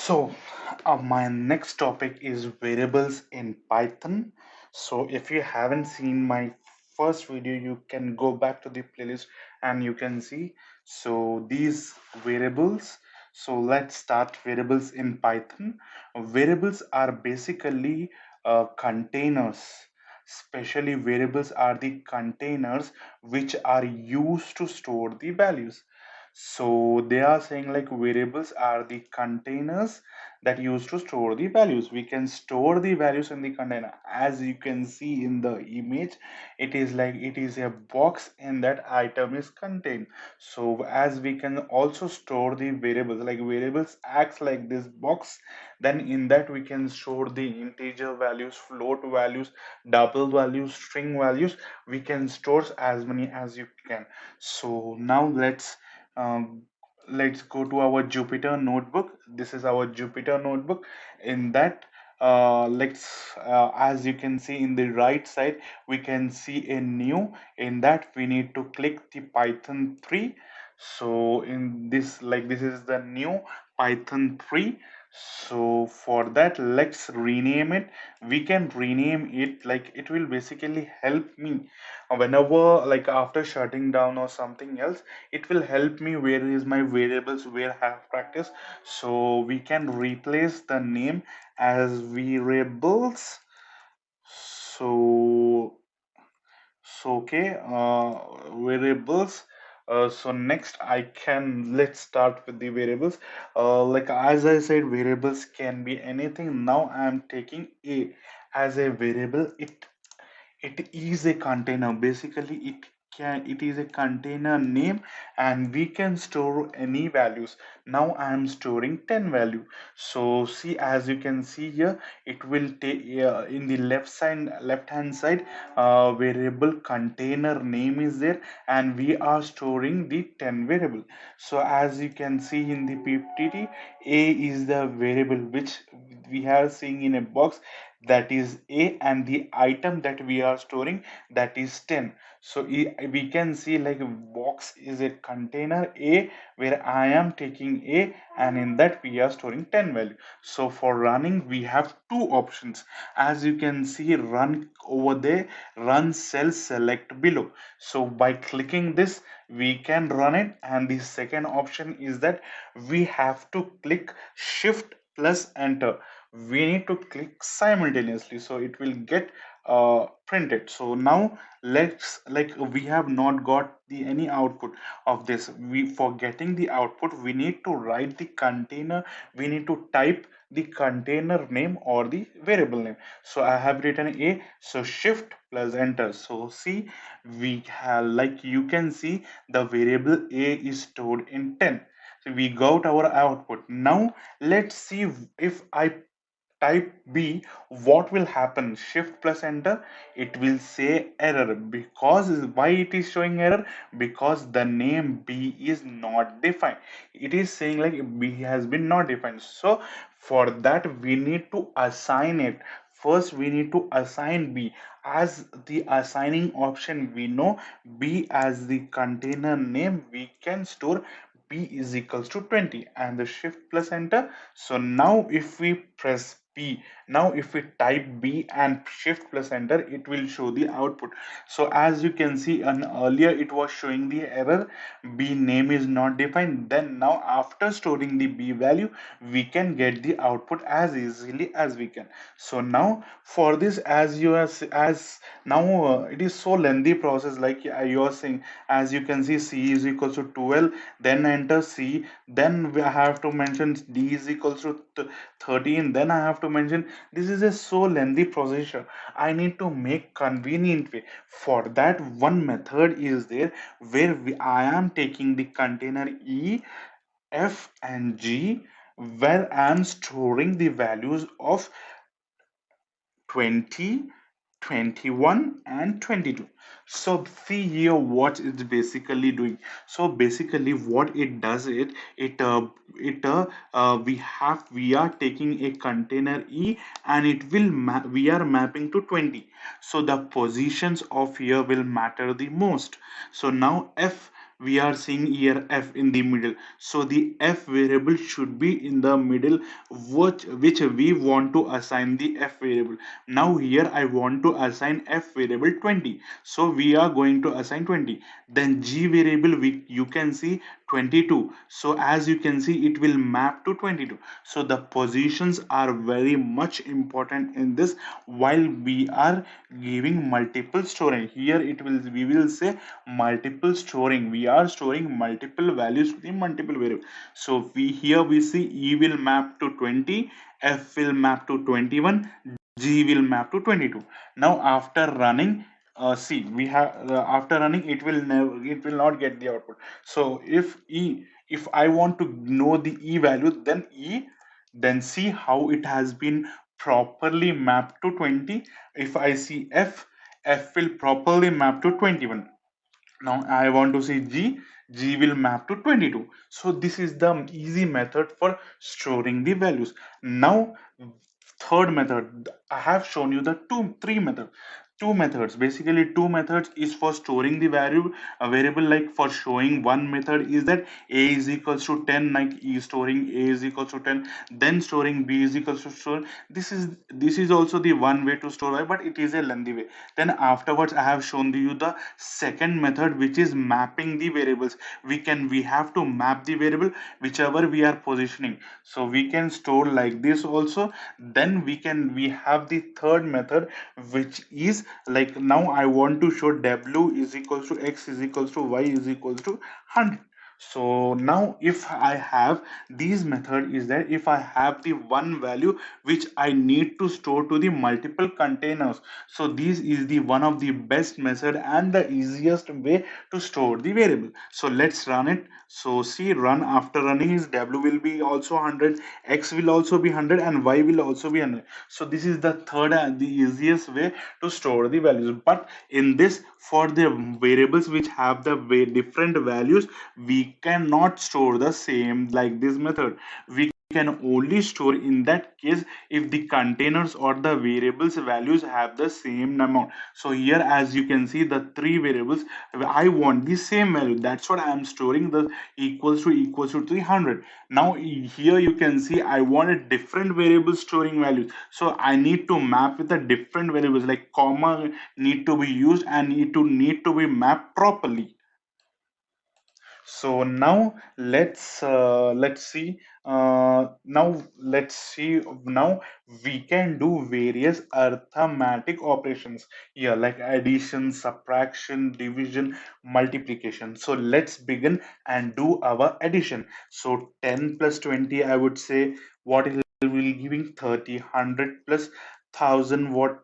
So, my next topic is variables in Python. So, if you haven't seen my first video, you can go back to the playlist and you can see. So, these variables. So, let's start variables in Python. Variables are basically containers. Especially variables are the containers which are used to store the values. So they are saying like variables are the containers that used to store the values. We can store the values in the container. As you can see in the image, it is like it is a box and that item is contained. So as we can also store the variables, like variables acts like this box, then in that we can store the integer values, float values, double values, string values. We can store as many as you can. So now um, let's go to our Jupyter notebook. This is our Jupyter notebook. In that, as you can see in the right side, we can see a new. In that, we need to click the Python 3. So in this, like this is the new Python 3. So for that, let's rename it. We can rename it, like it will basically help me whenever, like after shutting down or something else, it will help me where is my variables, where I have practice. So we can replace the name as variables. So okay, variables. So next I can, let's start with the variables. Like as I said, variables can be anything. Now I am taking a as a variable. It is a container. Basically it is a container name, and we can store any values. Now I am storing 10 value. So see, as you can see here, it will take in the left hand side, variable container name is there, and we are storing the 10 variable. So as you can see in the ppt, a is the variable which we are seeing in a box, that is a, and the item that we are storing, that is 10. So we can see like box is a container a, where I am taking a, and in that we are storing 10 value. So for running we have two options. As you can see, run over there, run cell select below. So by clicking this we can run it. And the second option is that we have to click shift plus enter. We need to click simultaneously, so it will get printed. So now let's, like we have not got the any output of this. We, for getting the output, we need to write the container, we need to type the container name or the variable name. So I have written a, so shift plus enter. So see, we have, like you can see, the variable a is stored in 10. So we got our output. Now let's see, if I type B, what will happen? Shift plus enter, it will say error. Because why it is showing error? Because the name B is not defined. It is saying like B has been not defined. So for that we need to assign it. First we need to assign B. As the assigning option, we know B as the container name, we can store B is equals to 20, and the shift plus enter. So now if we press B, now if we type B and shift plus enter, it will show the output. So as you can see, and earlier it was showing the error, B name is not defined. Then now after storing the B value, we can get the output as easily as we can. So now for this, as you are as now it is so lengthy process, like you are saying. As you can see, C is equals to 12, then enter C, then we have to mention D is equals to 13, then I have to mention. This is a so lengthy procedure. I need to make convenient way. For that, one method is there, where I am taking the container E, F and G, where I am storing the values of 20, 21 and 22. So see here what it's basically doing. So basically what it does, we are taking a container E, and it will we are mapping to 20. So the positions of here will matter the most. So now F, we are seeing here f in the middle, so the f variable should be in the middle, which we want to assign the f variable. Now here I want to assign f variable 20, so we are going to assign 20. Then g variable, you can see 22, so as you can see it will map to 22. So the positions are very much important in this. While we are giving multiple storing here, it will we will say multiple storing, we are storing multiple values to the multiple variable. So we here we see e will map to 20, f will map to 21, g will map to 22. Now after running, see we have after running it will never, it will not get the output. So if I want to know the e value, then see how it has been properly mapped to 20. If I see f will properly map to 21. Now I want to see g will map to 22. So this is the easy method for storing the values. Now third method, I have shown you the three methods. Two methods, basically two methods is for storing the value, a variable. Like for showing, one method is that a is equals to 10, like storing a is equals to 10, then storing b is equals to store. This is also the one way to store y, but it is a lengthy way. Then afterwards I have shown you the second method, which is mapping the variables. We have to map the variable whichever we are positioning, so we can store like this also. Then we have the third method, which is like, now I want to show w is equals to x is equals to y is equals to 100. So now if I have these method, is that if I have the one value which I need to store to the multiple containers, so this is the one of the best method and the easiest way to store the variable. So let's run it. So see, run, after running is w will be also 100, x will also be 100, and y will also be 100. So this is the third and the easiest way to store the values. But in this, for the variables which have the different values, we cannot store the same like this method. We can only store in that case if the containers or the variables values have the same amount. So here as you can see, the three variables, I want the same value, that's what I am storing, the equals to 300. Now here you can see I want a different variable storing values, so I need to map with the different variables, like comma need to be used and need to be mapped properly. So now let's see now we can do various arithmetic operations here, like addition, subtraction, division, multiplication. So let's begin and do our addition. So 10 plus 20, I would say, what it will giving 30. 100 plus 1000, what,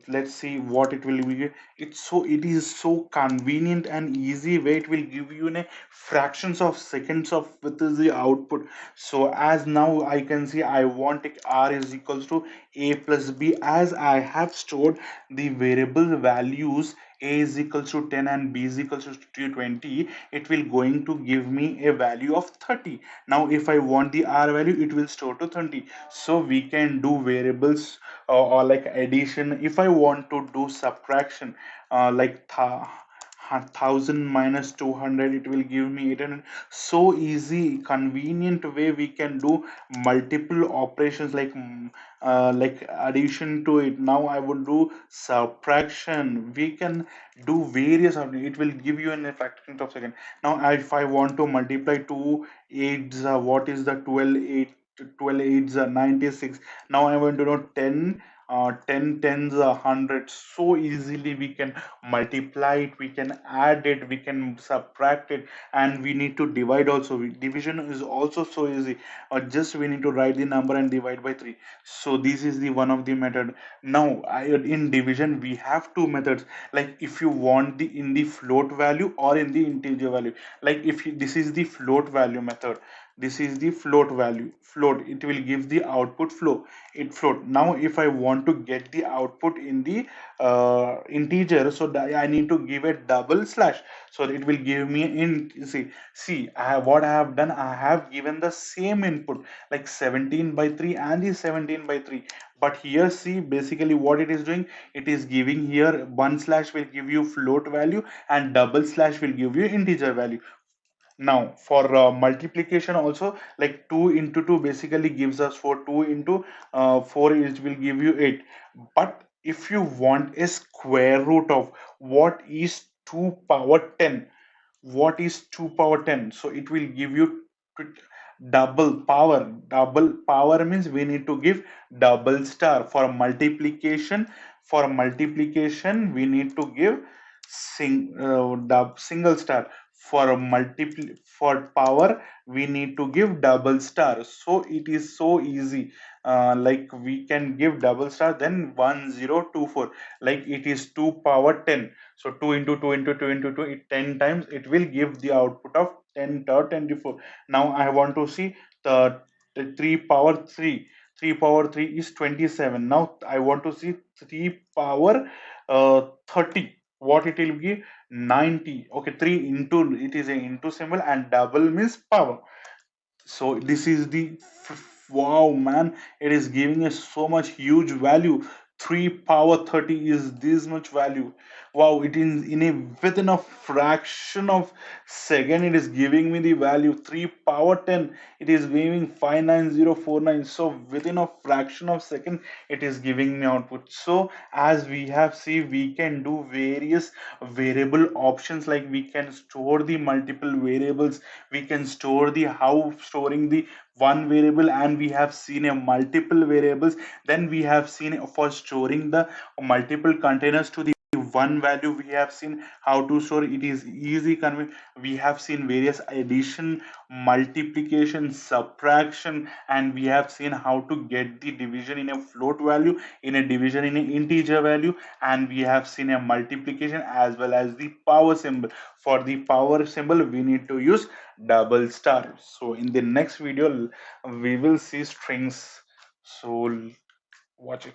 let's see what it will be. It is so convenient and easy way, it will give you in a fractions of seconds of with the output. So as now I can see, I want r is equals to a plus b. As I have stored the variable values, a is equals to 10 and b is equals to 20, it will going to give me a value of 30. Now if I want the r value, it will store to 30. So we can do variables, or like addition. If I want to do subtraction, like 1000 minus 200, it will give me 800. So easy convenient way we can do multiple operations, like addition to it. Now I would do subtraction, we can do various of it, will give you in a fraction of second. Now if I want to multiply 2 eights, what is the 12 eights are 96. Now I want to know 10, 10 tens are 100. So easily we can multiply it, we can add it, we can subtract it, and we need to divide also. Division is also so easy, just we need to write the number and divide by 3. So this is the one of the method. Now in division we have two methods, like if you want the in the float value or in the integer value. Like if you, this is the float value method. This is the float value. Float, it will give the output flow. It float. Now if I want to get the output in the integer, so I need to give a double slash, so it will give me in. See, what I have done, I have given the same input like 17 by 3 and the 17 by 3. But here, see, basically what it is doing, it is giving here one slash will give you float value and double slash will give you integer value. Now for multiplication also, like 2 into 2 basically gives us 4. 2 into 4 is will give you 8. But if you want a square root of what is 2 power 10, what is 2 power 10, so it will give you double power. Double power means we need to give double star. For multiplication, for multiplication we need to give single star. For for power we need to give double star. So it is so easy. Like we can give double star, then 1024, like it is 2 power 10. So 2 into 2 into 2 into 2, 10 times it will give the output of 10 to 24. Now I want to see the 3 power 3. 3 power 3 is 27. Now I want to see 3 power 30. What it will give? 90. Okay, 3 into, it is a into symbol, and double means power. So this is the wow, man, it is giving us so much huge value. 3 power 30 is this much value. Wow, it is in a within a fraction of second it is giving me the value 3 power 10. It is giving 59049. So within a fraction of second it is giving me output. So as we have seen, we can do various variable options, like we can store the multiple variables, we can store the how storing the one variable, and we have seen a multiple variables. Then we have seen for storing the multiple containers to the one value. We have seen how to store, it is easy we have seen various addition, multiplication, subtraction, and we have seen how to get the division in a float value, in a division in an integer value, and we have seen a multiplication as well as the power symbol. For the power symbol we need to use double star. So in the next video we will see strings. So watch it.